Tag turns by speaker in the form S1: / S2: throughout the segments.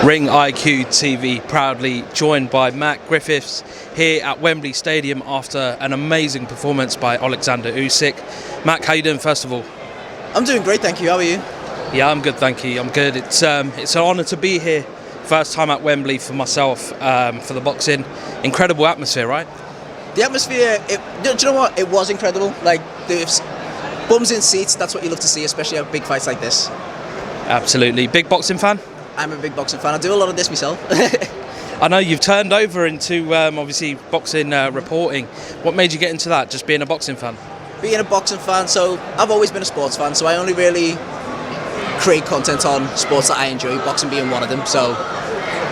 S1: Ring IQ TV proudly joined by Matt Griffiths here at Wembley Stadium after an amazing performance by Alexander Usyk. Matt, how you doing first of all?
S2: I'm doing great, thank you. How are you?
S1: Yeah, I'm good, thank you. I'm good. It's an honour to be here. First time at Wembley for myself for the boxing. Incredible atmosphere, right?
S2: The atmosphere, do you know what? It was incredible. Like, there's bums in seats, that's what you love to see, especially at big fights like this.
S1: Absolutely. Big boxing fan?
S2: I'm a big boxing fan. I do a lot of this myself.
S1: I know you've turned over into obviously boxing reporting. What made you get into that, just being a boxing fan?
S2: Being a boxing fan, so I've always been a sports fan, so I only really create content on sports that I enjoy, boxing being one of them. So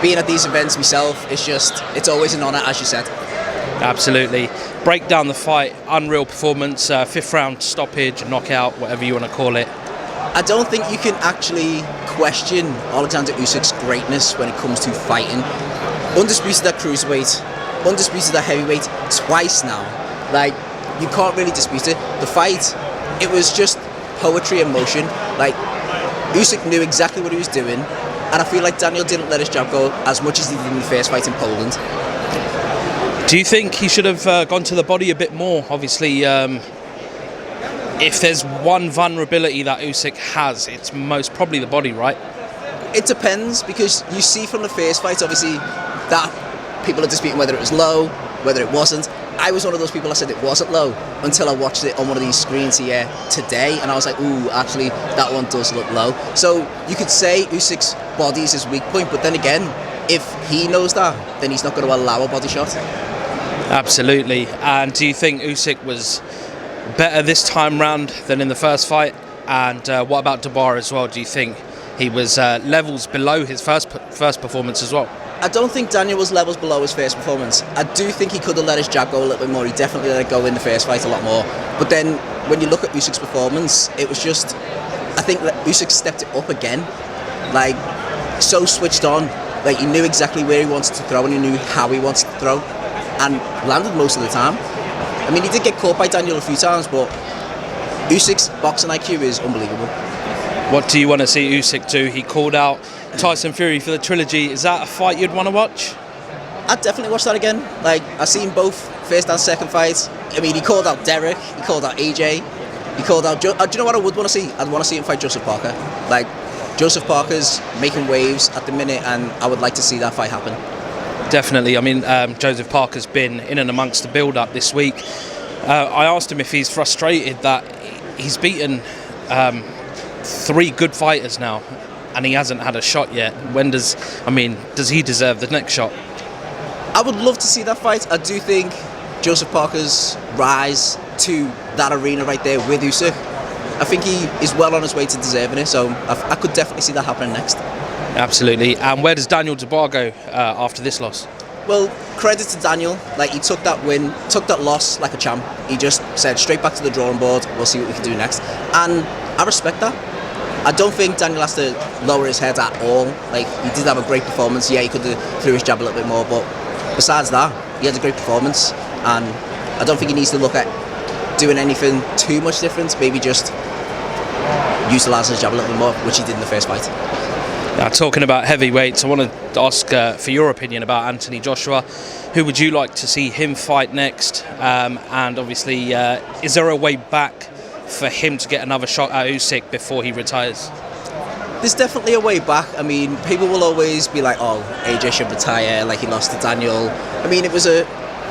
S2: being at these events myself, it's always an honour, as you said. Absolutely.
S1: Break down the fight, unreal performance, fifth round stoppage, knockout, whatever you want to call it.
S2: I don't think you can actually question Alexander Usyk's greatness when it comes to fighting. Undisputed at cruiserweight, undisputed at heavyweight, twice now. Like, you can't really dispute it. The fight, it was just poetry in motion. Like, Usyk knew exactly what he was doing, and I feel like Daniel didn't let his jab go as much as he did in the first fight in Poland.
S1: Do you think he should have gone to the body a bit more? Obviously, if there's one vulnerability that Usyk has, it's most probably the body, right?
S2: It depends, because you see from the first fight, obviously, that people are disputing whether it was low, whether it wasn't. I was one of those people that said it wasn't low until I watched it on one of these screens here today, and I was like, ooh, actually, that one does look low. So you could say Usyk's body is his weak point, but then again, if he knows that, then he's not going to allow a body shot.
S1: Absolutely. And do you think Usyk was better this time round than in the first fight? And what about Dubois as well? Do you think he was levels below his first performance as well?
S2: I don't think Daniel was levels below his first performance. I do think he could have let his jab go a little bit more. He definitely let it go in the first fight a lot more. But then when you look at Usyk's performance, it was just, I think that Usyk stepped it up again. Like, so switched on. Like, he knew exactly where he wanted to throw and he knew how he wanted to throw, and landed most of the time. I mean, he did get caught by Daniel a few times, but Usyk's boxing IQ is unbelievable.
S1: What do you want to see Usyk do? He called out Tyson Fury for the trilogy. Is that a fight you'd want to watch?
S2: I'd definitely watch that again. Like, I've seen both first and second fights. I mean, he called out Derek, he called out AJ, he called out do you know what I would want to see? I'd want to see him fight Joseph Parker. Like, Joseph Parker's making waves at the minute, and I would like to see that fight happen. Definitely.
S1: I mean, Joseph Parker's been in and amongst the build-up this week. I asked him if he's frustrated that he's beaten 3 good fighters now, and he hasn't had a shot yet. Does he deserve the next shot?
S2: I would love to see that fight. I do think Joseph Parker's rise to that arena right there with Usyk, I think he is well on his way to deserving it, so I could definitely see that happening next.
S1: Absolutely. And where does Daniel Dubois go after this loss?
S2: Well, credit to Daniel. Like, he took that loss like a champ. He just said straight back to the drawing board, we'll see what we can do next. And I respect that. I don't think Daniel has to lower his head at all. Like, he did have a great performance. Yeah, he could have threw his jab a little bit more, but besides that, he had a great performance, and I don't think he needs to look at doing anything too much different. Maybe just utilise his jab a little bit more, which he did in the first fight.
S1: Now, talking about heavyweights, I want to ask for your opinion about Anthony Joshua. Who would you like to see him fight next? And obviously, is there a way back for him to get another shot at Usyk before he retires?
S2: There's definitely a way back. I mean, people will always be like, oh, AJ should retire, like he lost to Daniel. I mean, it was a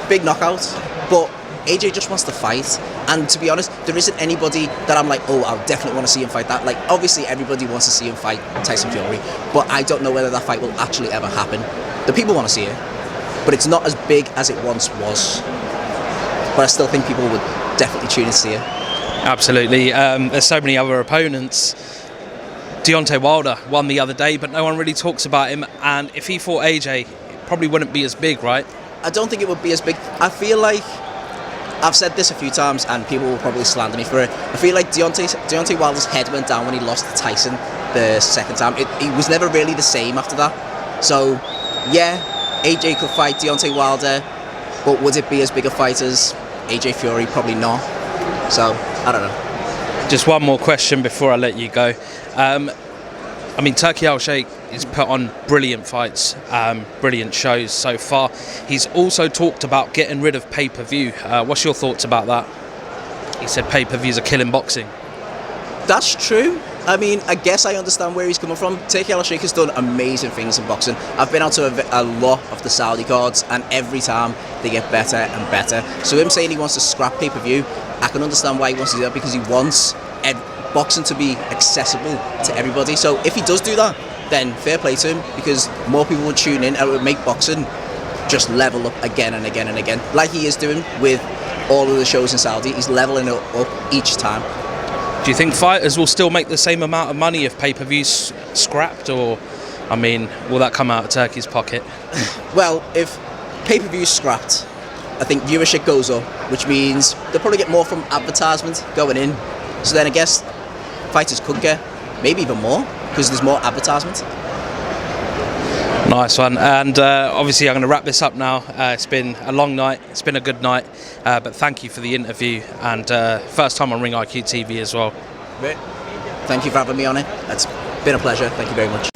S2: big knockout, but AJ just wants to fight. And to be honest, there isn't anybody that I'm like, oh, I definitely want to see him fight that. Like, obviously everybody wants to see him fight Tyson Fury, but I don't know whether that fight will actually ever happen. The people want to see it, but it's not as big as it once was. But I still think people would definitely tune in to see it.
S1: Absolutely. There's so many other opponents. Deontay Wilder won the other day, but no one really talks about him. And if he fought AJ, it probably wouldn't be as big, right?
S2: I don't think it would be as big. I feel like, I've said this a few times and people will probably slander me for it, I feel like Deontay Wilder's head went down when he lost to Tyson the second time. He was never really the same after that. So, yeah, AJ could fight Deontay Wilder, but would it be as big a fight as AJ Fury? Probably not. So, I don't know.
S1: Just one more question before I let you go. I mean, Turki Al-Sheikh has put on brilliant fights, brilliant shows so far. He's also talked about getting rid of pay-per-view. What's your thoughts about that? He said pay-per-views are killing boxing.
S2: That's true. I mean, I guess I understand where he's coming from. Turki Al-Sheikh has done amazing things in boxing. I've been out to a lot of the Saudi cards, and every time they get better and better. So him saying he wants to scrap pay-per-view, I can understand why he wants to do that, because he wants boxing to be accessible to everybody. So if he does do that, then fair play to him, because more people will tune in and it would make boxing just level up again and again and again, like he is doing with all of the shows in Saudi. He's leveling it up each time.
S1: Do you think fighters will still make the same amount of money if pay-per-view's scrapped, or, I mean, will that come out of Turkey's pocket?
S2: Well, if pay-per-view's scrapped, I think viewership goes up, which means they'll probably get more from advertisement going in. So then I guess fighters could get maybe even more, because there's more advertisement.
S1: Nice one. And obviously I'm going to wrap this up now. It's been a long night, it's been a good night, but thank you for the interview, and first time on Ring IQ TV as well.
S2: Thank you for having me on it. It's been a pleasure. Thank you very much.